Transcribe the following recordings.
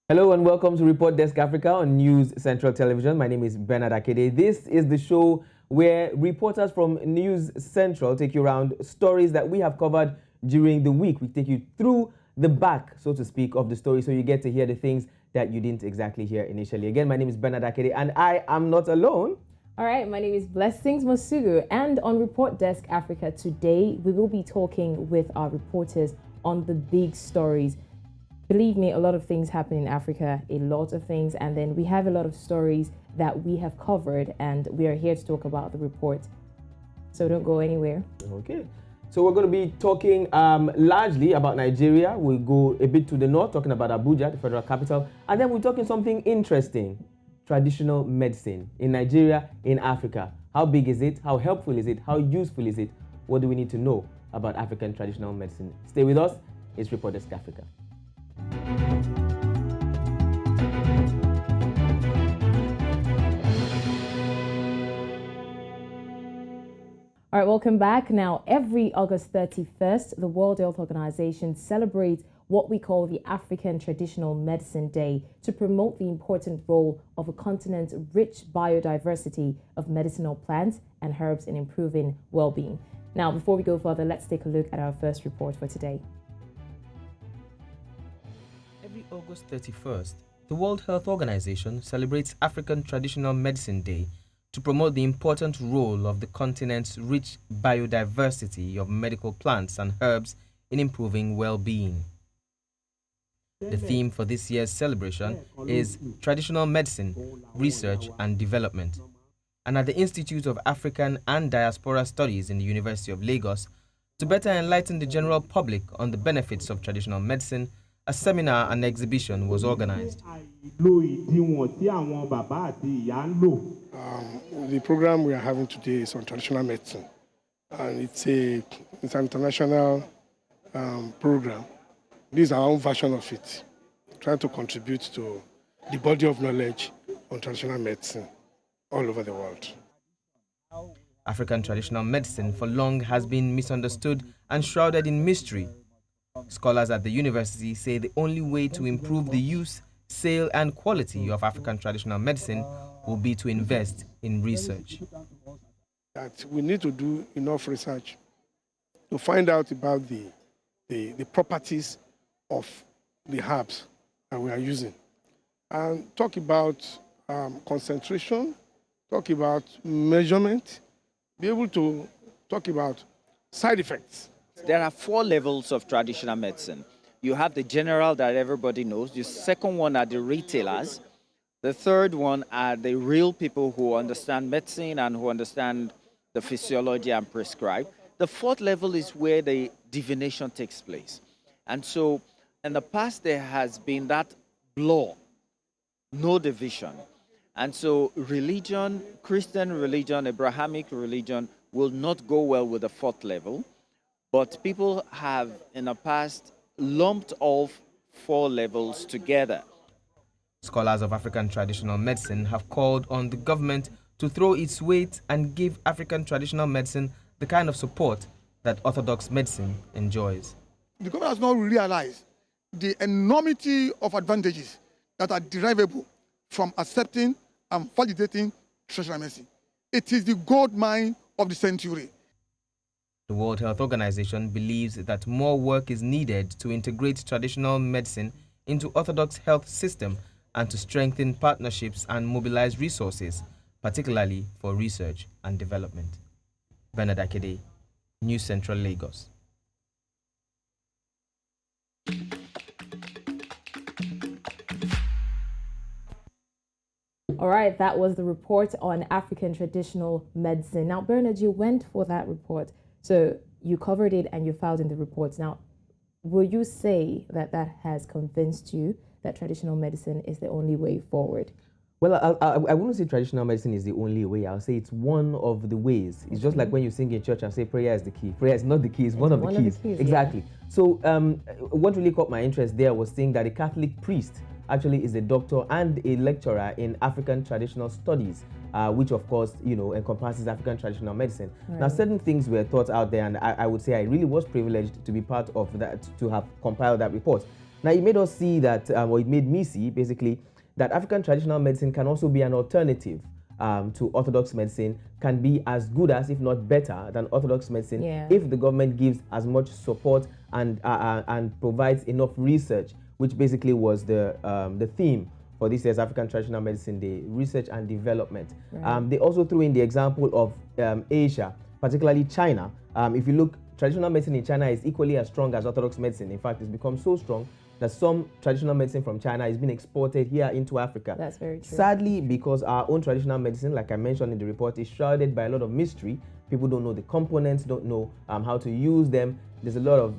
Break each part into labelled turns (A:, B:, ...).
A: Hello and welcome to Report Desk Africa on News Central Television. My name is Bernard Akede. This is the show where reporters from News Central take you around stories that we have covered during the week. We take you through the back, so to speak, of the story so you get to hear the things that you didn't exactly hear initially. Again, my name is Bernard Akede and I am not alone.
B: All right, my name is Blessings Mosugu, and on Report Desk Africa today, we will be talking with our reporters on the big stories. Believe me, a lot of things happen in Africa, a lot of things, and then we have a lot of stories that we have covered, and we are here to talk about the report. So don't go anywhere.
A: Okay. So we're going to be talking largely about Nigeria. We'll go a bit to the north, talking about Abuja, the federal capital, and then we're talking something interesting. Traditional medicine in Nigeria, in Africa. How big is it? How helpful is it? How useful is it? What do we need to know about African traditional medicine? Stay with us. It's Report Desk Africa.
B: All right, welcome back. Now, every August 31st, the World Health Organization celebrates what we call the African Traditional Medicine Day to promote the important role of a continent's rich biodiversity of medicinal plants and herbs in improving well-being. Now, before we go further, let's take a look at our first report for today.
A: Every August 31st, the World Health Organization celebrates African Traditional Medicine Day to promote the important role of the continent's rich biodiversity of medical plants and herbs in improving well-being. The theme for this year's celebration is Traditional Medicine, Research and Development. And at the Institute of African and Diaspora Studies in the University of Lagos, to better enlighten the general public on the benefits of traditional medicine, a seminar and exhibition was organized.
C: The program we are having today is on traditional medicine, and it's an international program. This is our own version of it, trying to contribute to the body of knowledge on traditional medicine all over the world.
A: African traditional medicine for long has been misunderstood and shrouded in mystery. Scholars at the university say the only way to improve the use, sale and quality of African traditional medicine will be to invest in research.
C: That we need to do enough research to find out about the properties of the herbs that we are using, and talk about concentration, talk about measurement, be able to talk about side effects.
D: There are 4 levels of traditional medicine. You have the general that everybody knows. The second one are the retailers. The third one are the real people who understand medicine and who understand the physiology and prescribe. The 4th level is where the divination takes place. And so in the past, there has been that blur, no division. And so religion, Christian religion, Abrahamic religion will not go well with the 4th level. But people have in the past lumped all 4 levels together.
A: Scholars of African traditional medicine have called on the government to throw its weight and give African traditional medicine the kind of support that orthodox medicine enjoys.
E: The government has not realized the enormity of advantages that are derivable from accepting and validating traditional medicine. It is the gold mine of the century.
A: The World Health Organization believes that more work is needed to integrate traditional medicine into orthodox health system and to strengthen partnerships and mobilize resources, particularly for research and development. Bernard Akede, News Central Lagos.
B: All right, that was the report on African traditional medicine. Now, Bernard, you went for that report. So you covered it and you filed in the reports. Now, will you say that that has convinced you that traditional medicine is the only way forward?
A: Well, I wouldn't say traditional medicine is the only way. I'll say it's one of the ways. It's just like when you sing in church and say prayer is the key. Prayer is not the key, it's one of the keys. Exactly. Yeah. So what really caught my interest there was saying that a Catholic priest actually is a doctor and a lecturer in African traditional studies, which of course, encompasses African traditional medicine. Right. Now, certain things were thought out there, and I would say I really was privileged to be part of that, to have compiled that report. Now, it made us see that, or it made me see, basically, that African traditional medicine can also be an alternative to orthodox medicine, can be as good as, if not better than orthodox medicine, if the government gives as much support and provides enough research, which basically was the theme for this year's African Traditional Medicine Day, research and development. Right. They also threw in the example of Asia, particularly China. If you look, traditional medicine in China is equally as strong as orthodox medicine. In fact, it's become so strong that some traditional medicine from China is being exported here into Africa.
B: That's very true.
A: Sadly, because our own traditional medicine, like I mentioned in the report, is shrouded by a lot of mystery. People don't know the components, don't know how to use them. There's a lot of,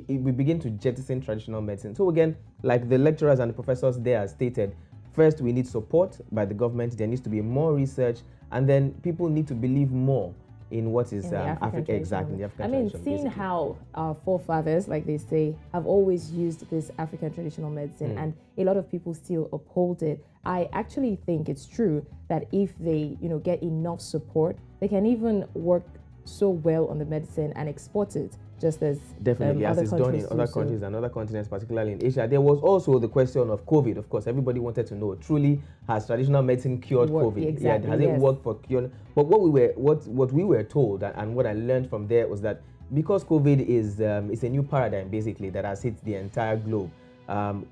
A: we begin to jettison traditional medicine. So again, like the lecturers and the professors there stated, first we need support by the government, there needs to be more research, and then people need to believe more in what is Africa, exactly. The African
B: tradition, seeing basically how our forefathers, like they say, have always used this African traditional medicine, and a lot of people still uphold it, I actually think it's true that if they, get enough support, they can even work so well on the medicine and export it, just as
A: definitely as it's done in other countries and other continents, particularly in Asia. There was also the question of COVID. Of course, everybody wanted to know, truly, has traditional medicine cured COVID?
B: Exactly,
A: has it worked for curing? But what we were told, and what I learned from there, was that because COVID is a new paradigm basically that has hit the entire globe,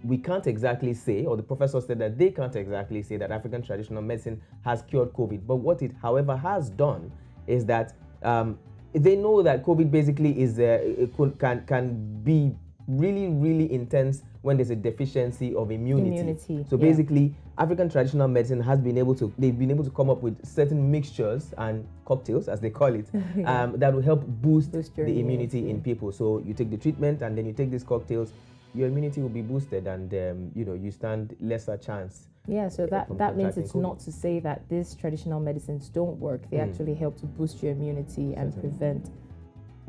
A: we can't exactly say, or the professor said that they can't exactly say that African traditional medicine has cured COVID. But what it, however, has done is that they know that COVID basically is can be really, really intense when there's a deficiency of immunity. So basically, African traditional medicine has been able to, they've been able to come up with certain mixtures and cocktails, as they call it, that will help boost the immunity in people. So you take the treatment and then you take these cocktails, your immunity will be boosted, and you stand lesser chance.
B: Yeah, so that means it's COVID. Not to say that these traditional medicines don't work. They actually help to boost your immunity and prevent.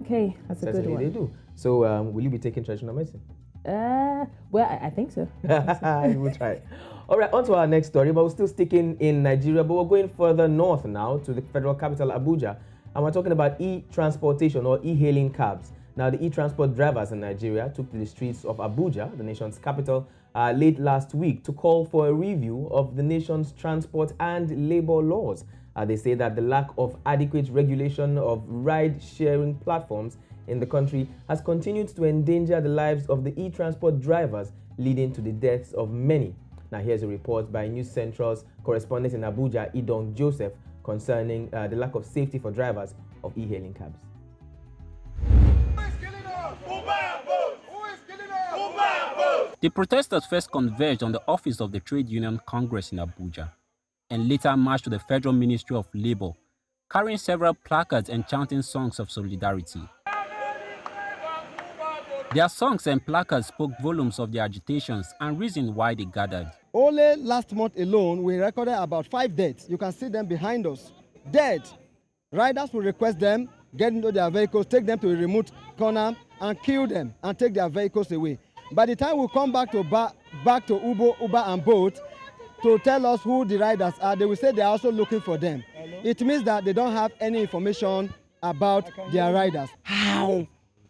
B: Okay, that's a good one.
A: They do. So will you be taking traditional medicine?
B: Well, I think so.
A: We'll try. All right, on to our next story, but we're still sticking in Nigeria, but we're going further north now to the federal capital, Abuja, and we're talking about e-transportation or e-hailing cabs. Now, the e-transport drivers in Nigeria took to the streets of Abuja, the nation's capital, late last week to call for a review of the nation's transport and labor laws. They say that the lack of adequate regulation of ride-sharing platforms in the country has continued to endanger the lives of the e-transport drivers, leading to the deaths of many. Now, here's a report by News Central's correspondent in Abuja, Idong Joseph, concerning the lack of safety for drivers of e-hailing cabs.
F: The protesters first converged on the office of the Trade Union Congress in Abuja and later marched to the Federal Ministry of Labor, carrying several placards and chanting songs of solidarity. Their songs and placards spoke volumes of their agitations and reason why they gathered.
G: Only last month alone, we recorded about 5 deaths. You can see them behind us. Dead. Riders will request them, get into their vehicles, take them to a remote corner and kill them and take their vehicles away. By the time we come back to Uber and Bolt to tell us who the riders are, they will say they are also looking for them. It means that they don't have any information about their riders.
H: How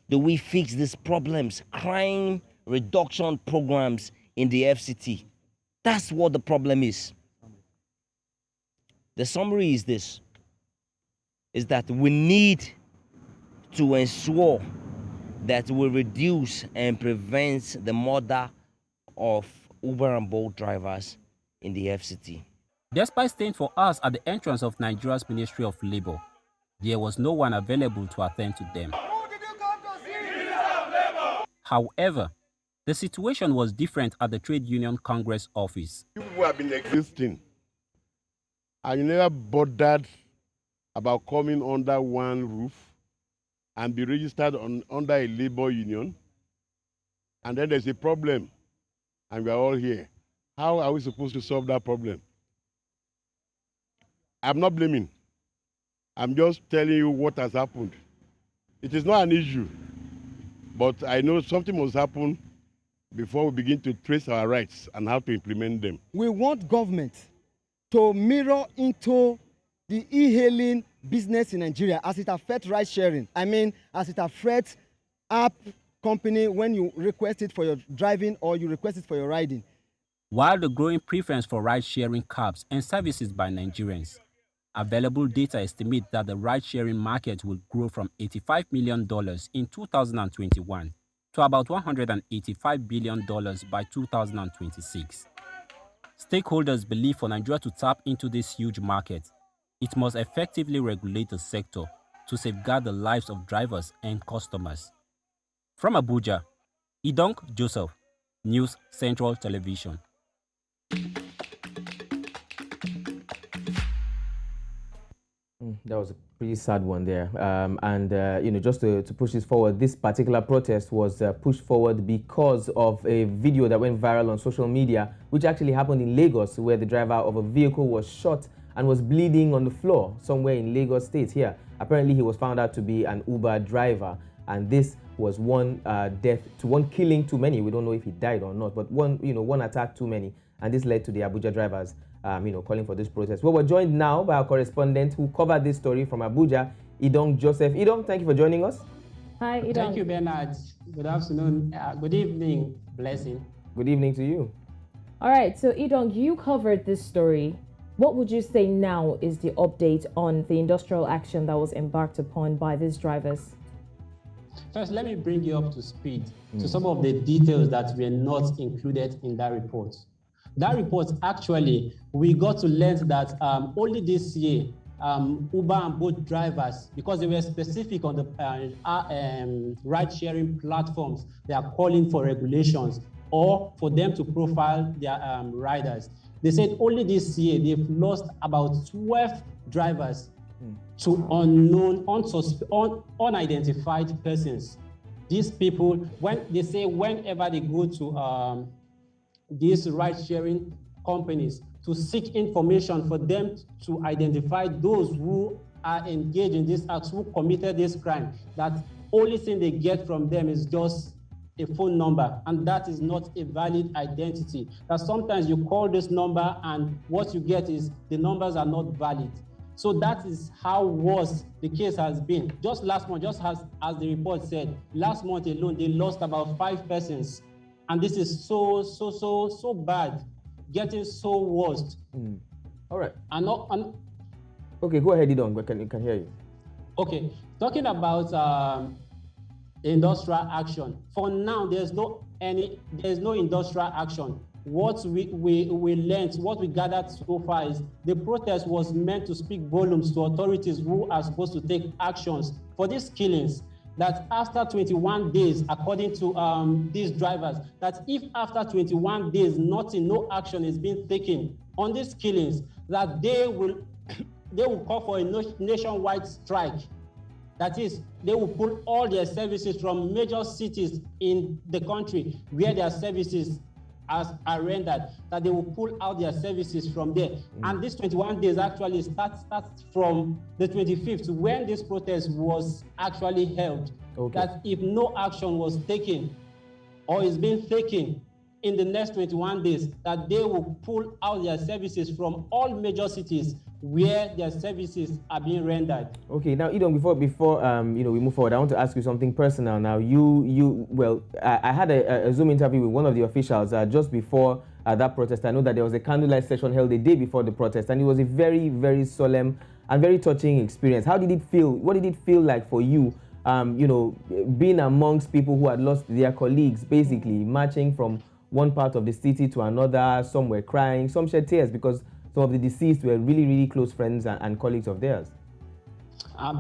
H: do we fix these problems? Crime reduction programs in the FCT. That's what the problem is. The summary is this, is that we need to ensure that we reduce and prevent the murder of Uber and Bolt drivers in the FCT.
F: Despite staying for hours at the entrance of Nigeria's Ministry of Labor, there was no one available to attend to them. However, the situation was different at the Trade Union Congress office.
I: People have been existing, and you never bothered about coming under one roof and be registered under a labor union, and then there's a problem, and we are all here. How are we supposed to solve that problem? I'm not blaming. I'm just telling you what has happened. It is not an issue, but I know something must happen before we begin to trace our rights and how to implement them.
G: We want government to mirror into the e-hailing business in Nigeria as it affects ride sharing. I mean, as it affects app company when you request it for your driving or you request it for your riding.
F: While the growing preference for ride-sharing cabs and services by Nigerians, available data estimate that the ride-sharing market will grow from $85 million in 2021 to about $185 billion by 2026. Stakeholders believe for Nigeria to tap into this huge market, it must effectively regulate the sector to safeguard the lives of drivers and customers. From Abuja, Idong Joseph, News Central Television.
A: That was a pretty sad one there. Just to push this forward, this particular protest was pushed forward because of a video that went viral on social media, which actually happened in Lagos, where the driver of a vehicle was shot and was bleeding on the floor somewhere in Lagos State here. Apparently, he was found out to be an Uber driver, and this was one death to one killing too many. We don't know if he died or not, but one attack too many, and this led to the Abuja drivers calling for this protest. Well, we're joined now by our correspondent who covered this story from Abuja, Idong Joseph. Idong, thank you for joining us.
B: Hi, Idong.
J: Thank you, Bernard. Good afternoon. Good evening. Blessing.
A: Good evening to you.
B: All right, so Idong, you covered this story. What would you say now is the update on the industrial action that was embarked upon by these drivers?
J: First, let me bring you up to speed to some of the details that were not included in that report. That report, actually, we got to learn that only this year, Uber and Bolt drivers, because they were specific on the ride-sharing platforms, they are calling for regulations or for them to profile their riders. They said only this year, they've lost about 12 drivers to unknown, unidentified persons. These people, when they say whenever they go to these ride-sharing companies to seek information for them to identify those who are engaged in this act, who committed this crime, that only thing they get from them is just a phone number, and that is not a valid identity. That sometimes you call this number and what you get is the numbers are not valid. So that is how worse the case has been. Just last month, just as the report said, last month alone, they lost about 5 persons. And this is so bad, getting so worse.
A: All right.
J: Okay,
A: go ahead, Idong. We can hear you.
J: Okay, talking about industrial action. For now, there's no industrial action. What we learned, what we gathered so far is the protest was meant to speak volumes to authorities who are supposed to take actions for these killings. That after 21 days, according to these drivers, that if after 21 days no action is being taken on these killings, that they will call for a nationwide strike. That is, they will pull all their services from major cities in the country where their services are rendered, that they will pull out their services from there. And this 21 days actually starts from the 25th, when this protest was actually held. Okay. That if no action was taken or is being taken in the next 21 days, that they will pull out their services from all major cities where their services are being rendered.
A: Okay, now Idong, before we move forward, I want to ask you something personal. Now, I had a Zoom interview with one of the officials just before that protest. I know that there was a candlelight session held the day before the protest, and it was a very, very solemn and very touching experience. How did it feel? What did it feel like for you? Being amongst people who had lost their colleagues, basically marching from one part of the city to another. Some were crying, some shed tears because some of the deceased were really, really close friends and colleagues of theirs.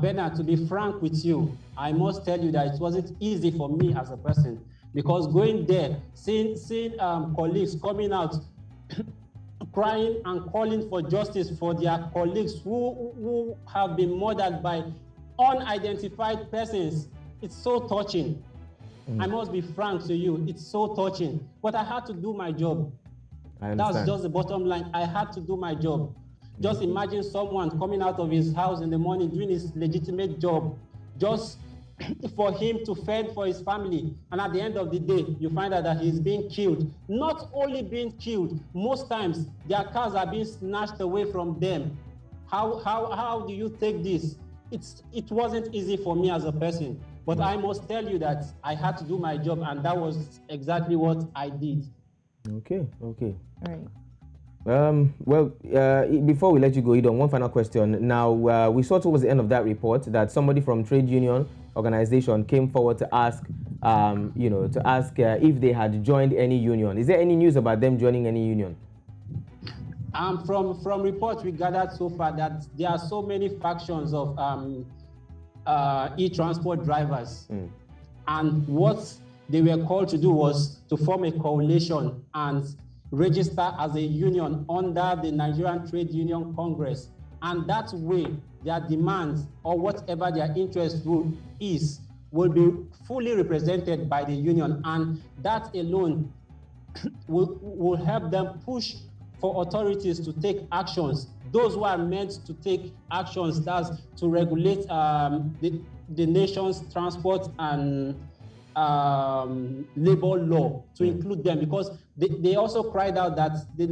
J: Bernard, to be frank with you, I must tell you that it wasn't easy for me as a person, because going there, seeing colleagues coming out, crying and calling for justice for their colleagues who have been murdered by unidentified persons, it's so touching. I must be frank to you, it's so touching. But I had to do my job. That's just the bottom line. I had to do my job. Just imagine someone coming out of his house in the morning doing his legitimate job, just for him to fend for his family. And at the end of the day, you find out that he's being killed. Not only being killed, most times their cars are being snatched away from them. How do you take this? It wasn't easy for me as a person. But I must tell you that I had to do my job, and that was exactly what I did.
A: Okay.
B: All right.
A: Before we let you go, Idon, one final question. Now, we saw towards the end of that report that somebody from trade union organization came forward to ask, if they had joined any union. Is there any news about them joining any union?
J: From reports we gathered so far that there are so many factions of e-transport drivers. And what they were called to do was to form a coalition and register as a union under the Nigerian Trade Union Congress. And that way, their demands or whatever their interest is will be fully represented by the union. And that alone will help them push for authorities to take actions. Those who are meant to take actions, that's to regulate the nation's transport and labor law, to include them, because they also cried out that the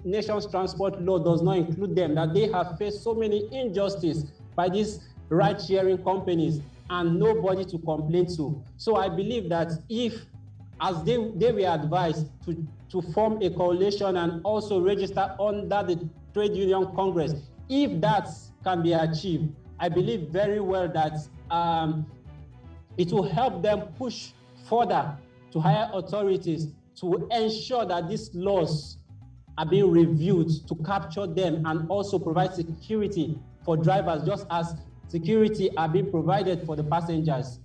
J: nation's transport law does not include them, that they have faced so many injustices by these ride-sharing companies and nobody to complain to. So I believe that if, as they were advised to form a coalition and also register under the Trade Union Congress, if that can be achieved, I believe very well that it will help them push further to higher authorities to ensure that these laws are being reviewed to capture them and also provide security for drivers, just as security are being provided for the passengers.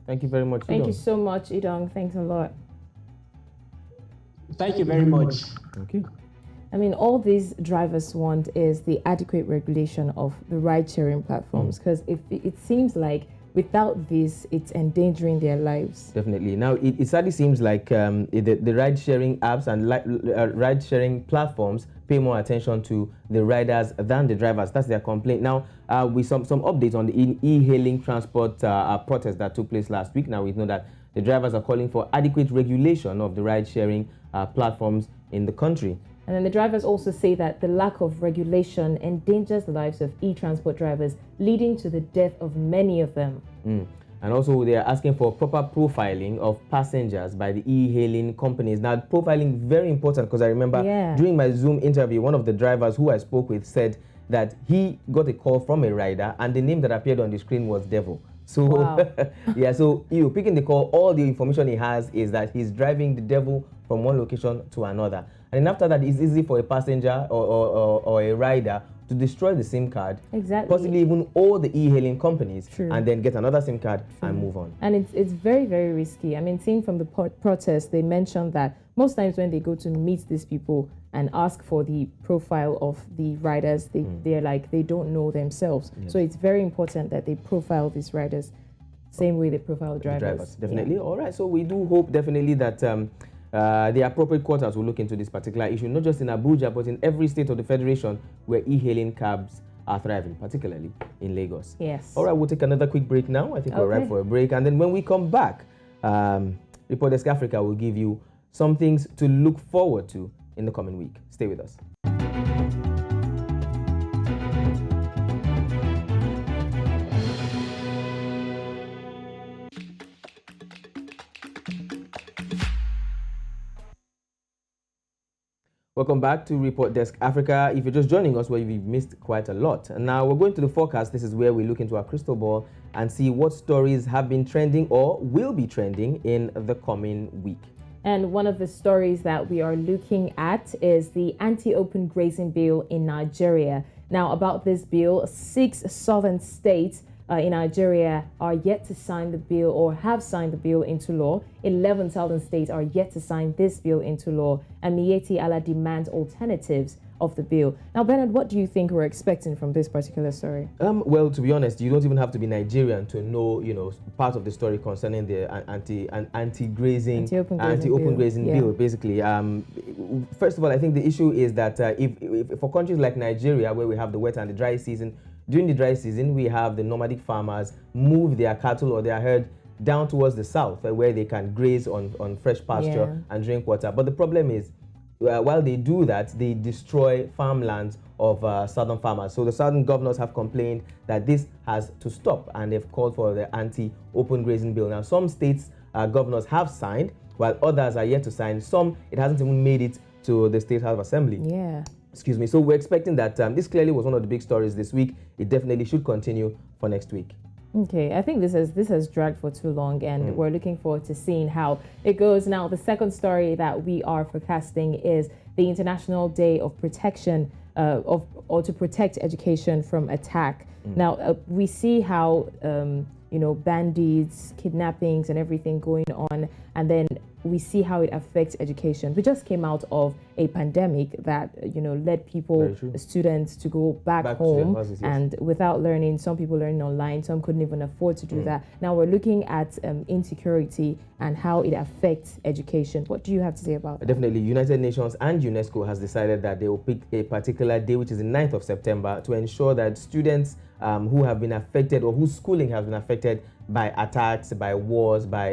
A: Thank you very much.
B: Thank you so much, Idong. Thanks a lot.
J: Thank you very much.
A: Okay.
B: I mean, all these drivers want is the adequate regulation of the ride-sharing platforms, because it seems like without this, it's endangering their lives.
A: Definitely. Now, it sadly seems like the ride-sharing apps and ride-sharing platforms pay more attention to the riders than the drivers. That's their complaint. Now, with some updates on the e-hailing transport protest that took place last week. Now, we know that the drivers are calling for adequate regulation of the ride-sharing platforms in the country.
B: And then the drivers also say that the lack of regulation endangers the lives of e-transport drivers, leading to the death of many of them.
A: And also, they are asking for proper profiling of passengers by the e-hailing companies. Now, profiling very important, because I remember during my Zoom interview, one of the drivers who I spoke with said that he got a call from a rider and the name that appeared on the screen was Devil. So, wow. So you picking the call, all the information he has is that he's driving the Devil from one location to another. And then after that, it's easy for a passenger or a rider to destroy the SIM card, possibly even all the e-hailing companies, and then get another SIM card and move on.
B: And it's very, very risky. I mean, seeing from the protest, they mentioned that most times when they go to meet these people and ask for the profile of the riders, they're like, they don't know themselves. Yes. So it's very important that they profile these riders same way they profile drivers.
A: Definitely. All right. So we do hope definitely that the appropriate quarters will look into this particular issue, not just in Abuja, but in every state of the Federation where e-hailing cabs are thriving, particularly in Lagos.
B: Yes.
A: All right, we'll take another quick break now. I think we're ripe for a break. And then when we come back, Report Desk Africa will give you some things to look forward to in the coming week. Stay with us. Welcome back to Report Desk Africa. If you're just joining us, well, you've missed quite a lot. And now we're going to the forecast. This is where we look into our crystal ball and see what stories have been trending or will be trending in the coming week.
B: And one of the stories that we are looking at is the anti-open grazing bill in Nigeria. Now, about this bill, 6 southern states in Nigeria are yet to sign the bill or have signed the bill into law. 11 southern states are yet to sign this bill into law, and Miyetti Allah demands alternatives of the bill. Now, Bernard, what do you think we're expecting from this particular story?
A: Well, to be honest, you don't even have to be Nigerian to know, part of the story concerning the anti-open grazing bill, basically. First of all, I think the issue is that if for countries like Nigeria, where we have the wet and the dry season, during the dry season, we have the nomadic farmers move their cattle or their herd down towards the south, where they can graze on fresh pasture and drink water. But the problem is, while they do that, they destroy farmlands of southern farmers. So the southern governors have complained that this has to stop, and they've called for the anti-open grazing bill. Now, some states governors have signed, while others are yet to sign. Some, it hasn't even made it to the State House of Assembly.
B: Yeah.
A: Excuse me. So we're expecting that this clearly was one of the big stories this week. It definitely should continue for next week.
B: Okay, I think this has dragged for too long, and we're looking forward to seeing how it goes. Now, the second story that we are forecasting is the International Day of Protection or to protect education from attack. Now, we see how bandits, kidnappings, and everything going on, and then we see how it affects education. We just came out of a pandemic that led people, students, to go back home
A: houses, yes.
B: and without learning. Some people learning online, some couldn't even afford to do that. Now we're looking at insecurity and how it affects education. What do you have to say about that?
A: Definitely, United Nations and UNESCO has decided that they will pick a particular day, which is the 9th of September, to ensure that students who have been affected or whose schooling has been affected by attacks, by wars, by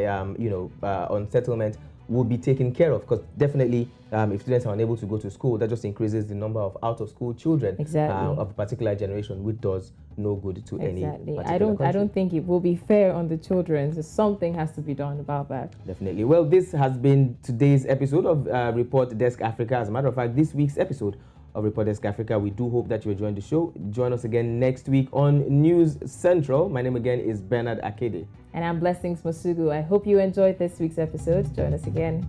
A: unsettlement, will be taken care of. Because definitely, if students are unable to go to school, that just increases the number of out-of-school children of a particular generation, which does no good to any particular country.
B: I don't think it will be fair on the children. So something has to be done about that.
A: Definitely. Well, this has been today's episode of Report Desk Africa. As a matter of fact, this week's episode of Report Desk Africa. We do hope that you enjoyed the show. Join us again next week on News Central. My name again is Bernard Akede.
B: And I'm Blessings Masugu. I hope you enjoyed this week's episode. Join us again.